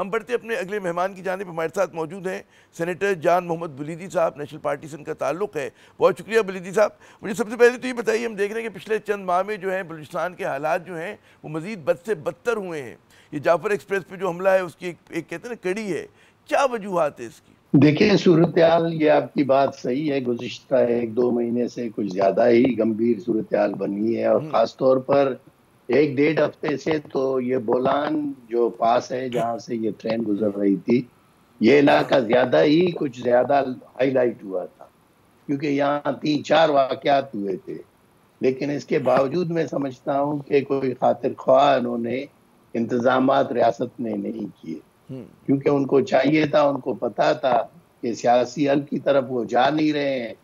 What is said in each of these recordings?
ہم بڑھتے اپنے اگلے مہمان کی جانب. ہمارے ساتھ موجود ہیں سینیٹر جان محمد بلیدی صاحب. نیشنل پارٹی سے ان کا تعلق ہے. بہت شکریہ بلیدی صاحب. مجھے سب سے پہلے تو یہ بتائیے, ہم دیکھ رہے ہیں کہ پچھلے چند ماہ میں جو ہیں بلوچستان کے حالات جو ہیں وہ مزید بد سے بدتر ہوئے ہیں. یہ جعفر ایکسپریس پہ جو حملہ ہے اس کی ایک کہتے ہیں نا کڑی ہے. کیا وجوہات ہے اس کی؟ دیکھیں صورتحال, یہ آپ کی بات صحیح ہے, گزشتہ 1-2 مہینے سے کچھ زیادہ ہی گمبھیر صورتحال بنی ہے, اور خاص طور پر 1-1.5 ہفتے سے تو یہ بولان جو پاس ہے جہاں سے یہ ٹرین گزر رہی تھی, یہ علاقہ کچھ زیادہ ہائی لائٹ ہوا تھا, کیونکہ یہاں 3-4 واقعات ہوئے تھے. لیکن اس کے باوجود میں سمجھتا ہوں کہ کوئی خاطر خواہ انہوں نے انتظامات ریاست نے نہیں کیے, کیونکہ ان کو چاہیے تھا, ان کو پتا تھا کہ سیاسی حل کی طرف وہ جا نہیں رہے ہیں.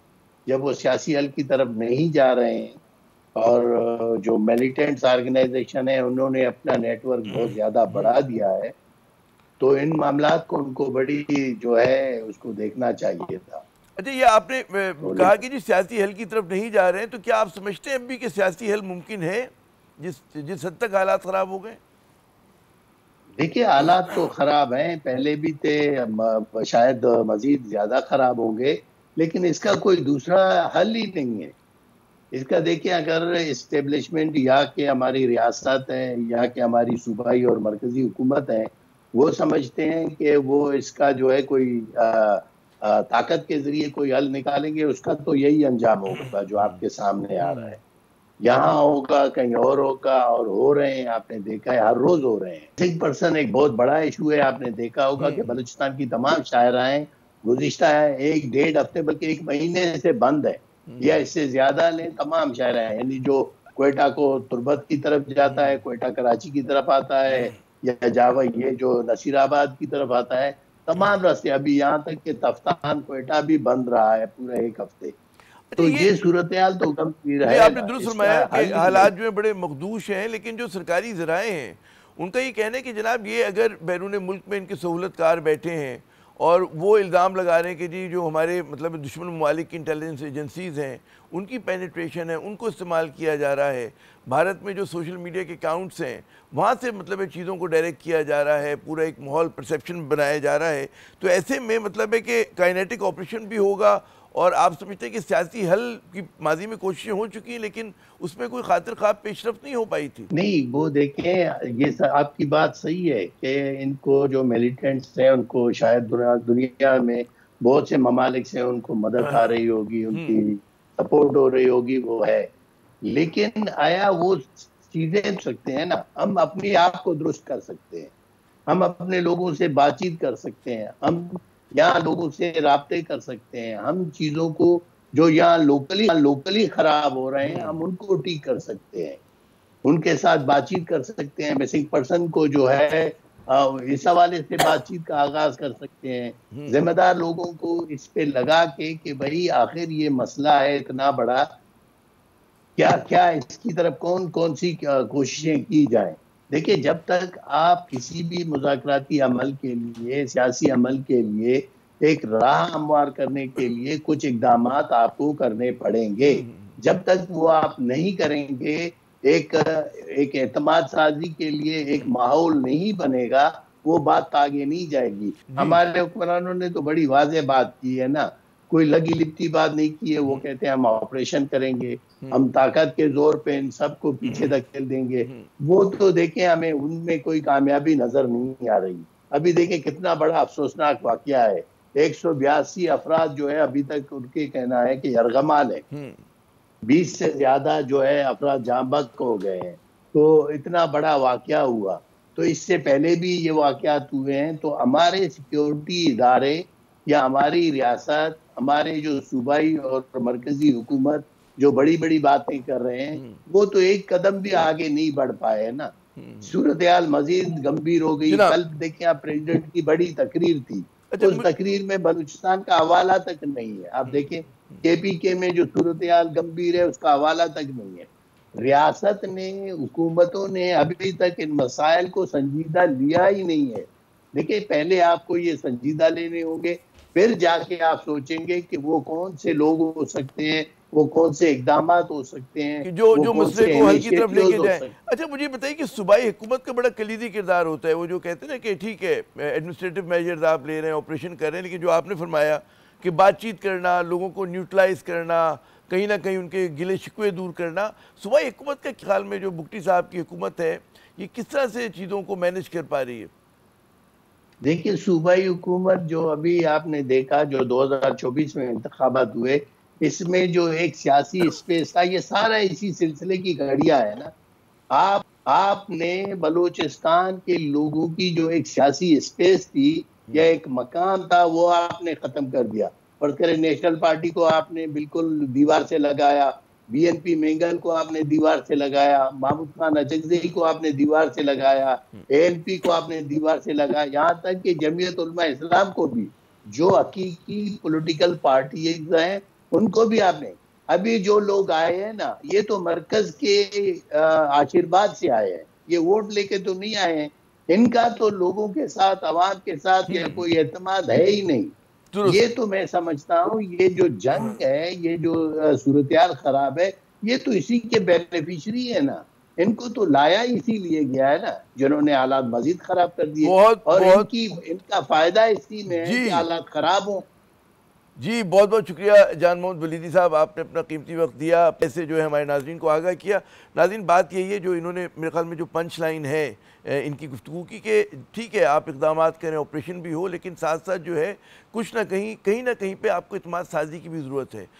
جب وہ سیاسی حل کی طرف نہیں جا رہے ہیں اور جو میلیٹنٹس آرگنائزیشن ہیں انہوں نے اپنا نیٹ ورک بہت زیادہ بڑھا دیا ہے, تو ان معاملات کو ان کو بڑی جو ہے اس کو دیکھنا چاہیے تھا. اچھا, یہ آپ نے کہا کہ جی سیاسی حل کی طرف نہیں جا رہے ہیں, تو کیا آپ سمجھتے ہیں ابھی کہ سیاسی حل ممکن ہے جس حد تک حالات خراب ہو گئے؟ دیکھیے حالات تو خراب ہیں, پہلے بھی تھے, شاید مزید زیادہ خراب ہوں گے, لیکن اس کا کوئی دوسرا حل ہی نہیں ہے. اس کا دیکھیں, اگر اسٹیبلشمنٹ یا کہ ہماری ریاست ہے یا کہ ہماری صوبائی اور مرکزی حکومت ہے, وہ سمجھتے ہیں کہ وہ اس کا جو ہے کوئی طاقت کے ذریعے کوئی حل نکالیں گے, اس کا تو یہی انجام ہوگا جو آپ کے سامنے آ رہا ہے. یہاں ہوگا, کہیں اور ہوگا, اور ہو رہے ہیں, آپ نے دیکھا ہے ہر روز ہو رہے ہیں. 6% ایک بہت بڑا ایشو ہے. آپ نے دیکھا ہوگا کہ بلوچستان کی تمام شاہراہیں گزشتہ 1-1.5 ہفتے بلکہ 1 مہینے سے بند ہے, یا اس سے زیادہ لیں تمام شاہراہیں, یعنی جو کوئٹہ کو تربت کی طرف جاتا ہے, کوئٹہ کراچی کی طرف آتا ہے, یا جاوا یہ جو نصیر آباد کی طرف آتا ہے, تمام راستے, ابھی یہاں تک کہ تفتان کوئٹہ بھی بند رہا ہے پورے 1 ہفتے. تو یہ صورتحال تو گمبھیر ہے آپ نے نا, درست اس فرمایا کا کہ حل ہی حالات جو ہیں بڑے مخدوش ہیں, لیکن جو سرکاری ذرائع ہیں ان کا یہ کہنا ہے کہ جناب یہ اگر بیرون ملک میں ان کے سہولت کار بیٹھے ہیں اور وہ الزام لگا رہے ہیں کہ جی جو ہمارے مطلب دشمن ممالک کی انٹیلیجنس ایجنسیز ہیں ان کی پینیٹریشن ہے, ان کو استعمال کیا جا رہا ہے, بھارت میں جو سوشل میڈیا کے اکاؤنٹس ہیں وہاں سے مطلب چیزوں کو ڈائریکٹ کیا جا رہا ہے, پورا ایک ماحول پرسیپشن بنایا جا رہا ہے, تو ایسے میں مطلب ہے کہ کائنیٹک آپریشن بھی ہوگا. اور آپ سمجھتے ہیں کہ سیاسی حل کی ماضی میں کوششیں ہو چکی ہیں لیکن اس میں کوئی خاطر خواہ پیش رفت نہیں ہو پائی تھی؟ نہیں, وہ دیکھیں, یہ آپ کی بات صحیح ہے کہ ان کو جو میلیٹنٹس ہیں ان کو شاید دنیا میں بہت سے ممالک سے ان کو مدد آ رہی ہوگی, ان کی سپورٹ ہو رہی ہوگی, وہ ہے. لیکن آیا وہ چیزیں سکتے ہیں نا, ہم اپنے آپ کو درست کر سکتے ہیں, ہم اپنے لوگوں سے بات چیت کر سکتے ہیں, ہم یہاں لوگوں سے رابطے کر سکتے ہیں, ہم چیزوں کو جو یہاں لوکلی خراب ہو رہے ہیں ہم ان کو ٹھیک کر سکتے ہیں, ان کے ساتھ بات چیت کر سکتے ہیں. مسنگ پرسن کو جو ہے اس حوالے سے بات چیت کا آغاز کر سکتے ہیں, ذمہ دار لوگوں کو اس پہ لگا کے کہ بھائی آخر یہ مسئلہ ہے اتنا بڑا, کیا اس کی طرف کون سی کوششیں کی جائیں. دیکھیں, جب تک آپ کسی بھی مذاکراتی عمل کے لیے, سیاسی عمل کے لیے ایک راہ ہموار کرنے کے لیے کچھ اقدامات آپ کو کرنے پڑیں گے, جب تک وہ آپ نہیں کریں گے, ایک اعتماد سازی کے لیے ایک ماحول نہیں بنے گا, وہ بات آگے نہیں جائے گی. ہمارے حکمرانوں نے تو بڑی واضح بات کی ہے نا, کوئی لگی لپٹی بات نہیں کی ہے. وہ کہتے ہیں ہم آپریشن کریں گے, ہم طاقت کے زور پہ ان سب کو پیچھے دھکیل دیں گے. وہ تو دیکھیں ہمیں ان میں کوئی کامیابی نظر نہیں آ رہی. ابھی دیکھیں کتنا بڑا افسوسناک واقعہ ہے, 182 افراد جو ہے ابھی تک ان کے کہنا ہے کہ یرغمال ہے, 20 سے زیادہ جو ہے افراد جاں بحق ہو گئے ہیں. تو اتنا بڑا واقعہ ہوا, تو اس سے پہلے بھی یہ واقعات ہوئے ہیں. تو ہمارے سیکیورٹی ادارے یا ہماری ریاست, ہمارے جو صوبائی اور مرکزی حکومت جو بڑی بڑی باتیں کر رہے ہیں, وہ تو ایک قدم بھی آگے نہیں بڑھ پائے نا. صورتحال مزید گمبھیر ہو گئی. کل دیکھیں آپ پریزیڈنٹ کی بڑی تقریر تھی, اس تقریر میں بلوچستان کا حوالہ تک نہیں ہے. آپ دیکھیں KPK میں جو صورتحال گمبھیر ہے اس کا حوالہ تک نہیں ہے. ریاست نے, حکومتوں نے ابھی تک ان مسائل کو سنجیدہ لیا ہی نہیں ہے. دیکھیں پہلے آپ کو یہ سنجیدہ لینے ہوں گے, پھر جا کے آپ سوچیں گے کہ وہ کون سے لوگ ہو سکتے ہیں, وہ کون سے اقدامات ہو سکتے ہیں کہ جو مسئلے کو حل کی طرف لے کے جائیں. سکتے. اچھا مجھے بتائیے کہ صوبائی حکومت کا بڑا کلیدی کردار ہوتا ہے. وہ جو کہتے ہیں نا کہ ٹھیک ہے ایڈمنسٹریٹو میجرز آپ لے رہے ہیں, آپریشن کر رہے ہیں, لیکن جو آپ نے فرمایا کہ بات چیت کرنا, لوگوں کو نیوٹرلائز کرنا, کہیں نہ کہیں ان کے گلے شکوے دور کرنا, صوبائی حکومت کا خیال میں جو بگٹی صاحب کی حکومت ہے یہ کس طرح سے چیزوں کو مینیج کر پا رہی ہے؟ دیکھیں صوبائی حکومت جو ابھی آپ نے دیکھا جو 2024 میں انتخابات ہوئے, اس میں جو ایک سیاسی اسپیس تھا, یہ سارا اسی سلسلے کی گھڑیاں ہے نا. آپ نے بلوچستان کے لوگوں کی جو ایک سیاسی اسپیس تھی یا ایک مقام تھا وہ آپ نے ختم کر دیا. اور نیشنل پارٹی کو آپ نے بالکل دیوار سے لگایا, بی این پی مینگل کو آپ نے دیوار سے لگایا, محمود خان اچکزئی کو آپ نے دیوار سے لگایا, اے این پی کو آپ نے دیوار سے لگایا, یہاں تک کہ جمعیت علماء اسلام کو بھی, جو حقیقی پولیٹیکل پارٹیز ہیں ان کو بھی آپ نے. ابھی جو لوگ آئے ہیں نا, یہ تو مرکز کے آشیرواد سے آئے ہیں, یہ ووٹ لے کے تو نہیں آئے ہیں. ان کا تو لوگوں کے ساتھ, عوام کے ساتھ یہ کوئی اعتماد ہے ہی نہیں. یہ تو میں سمجھتا ہوں یہ جو جنگ ہے, یہ جو صورتحال خراب ہے, یہ تو اسی کے بینیفیشری ہے نا. ان کو تو لایا اسی لیے گیا ہے نا جنہوں نے حالات مزید خراب کر دیے, اور ان کا فائدہ اسی میں ہے کہ حالات خراب ہوں. جی بہت بہت شکریہ جان محمد ولیدی صاحب, آپ نے اپنا قیمتی وقت دیا, ایسے جو ہے ہمارے ناظرین کو آگاہ کیا. ناظرین بات یہی ہے جو انہوں نے میرے خیال میں جو پنچ لائن ہے ان کی گفتگو کی کہ ٹھیک ہے آپ اقدامات کریں, آپریشن بھی ہو, لیکن ساتھ ساتھ جو ہے کچھ نہ کہیں نہ کہیں پہ آپ کو اعتماد سازی کی بھی ضرورت ہے.